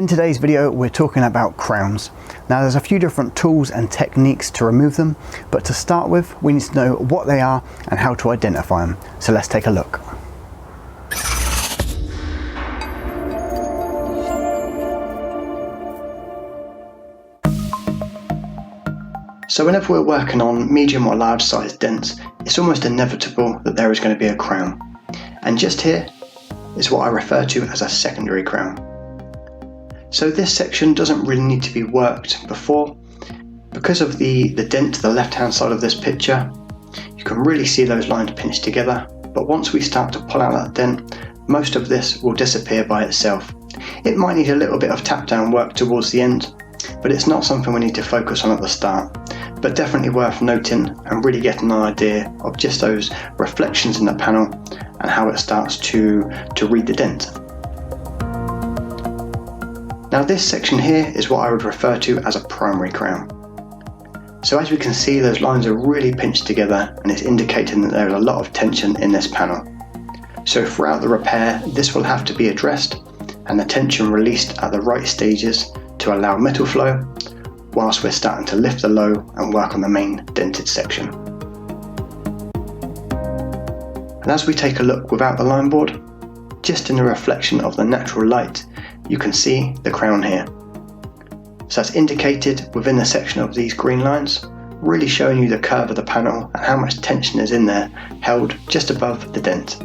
In today's video, we're talking about crowns. Now there's a few different tools and techniques to remove them, but to start with, we need to know what they are and how to identify them. So let's take a look. So whenever we're working on medium or large sized dents, it's almost inevitable that there is going to be a crown. And just here is what I refer to as a secondary crown. So this section doesn't really need to be worked before. Because of the dent to the left hand side of this picture, you can really see those lines pinched together, but once we start to pull out that dent, most of this will disappear by itself. It might need a little bit of tap down work towards the end, but it's not something we need to focus on at the start, but definitely worth noting and really getting an idea of just those reflections in the panel and how it starts to read the dent. Now this section here is what I would refer to as a primary crown. So as we can see, those lines are really pinched together and it's indicating that there is a lot of tension in this panel. So throughout the repair, this will have to be addressed and the tension released at the right stages to allow metal flow, whilst we're starting to lift the low and work on the main dented section. And as we take a look without the line board, just in the reflection of the natural light, you can see the crown here. So that's indicated within the section of these green lines, really showing you the curve of the panel and how much tension is in there, held just above the dent.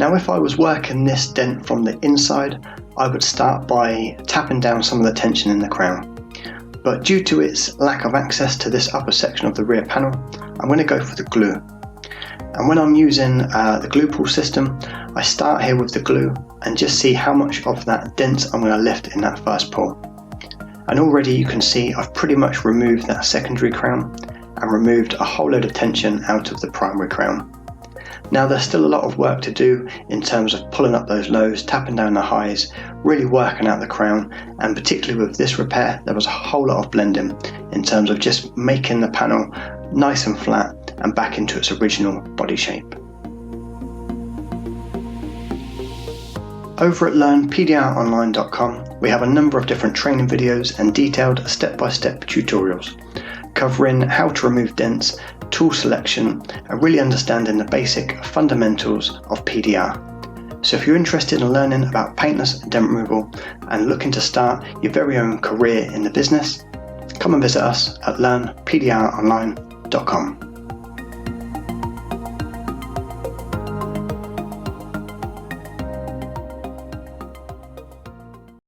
Now if I was working this dent from the inside, I would start by tapping down some of the tension in the crown. But due to its lack of access to this upper section of the rear panel, I'm going to go for the glue. And when I'm using the glue pull system, I start here with the glue and just see how much of that dent I'm going to lift in that first pull. And already you can see I've pretty much removed that secondary crown and removed a whole load of tension out of the primary crown. Now there's still a lot of work to do in terms of pulling up those lows, tapping down the highs, really working out the crown, and particularly with this repair there was a whole lot of blending in terms of just making the panel nice and flat and back into its original body shape. Over at learnpdronline.com we have a number of different training videos and detailed step-by-step tutorials covering how to remove dents, tool selection, and really understanding the basic fundamentals of PDR. So if you're interested in learning about paintless dent removal and looking to start your very own career in the business, come and visit us at learnpdronline.com.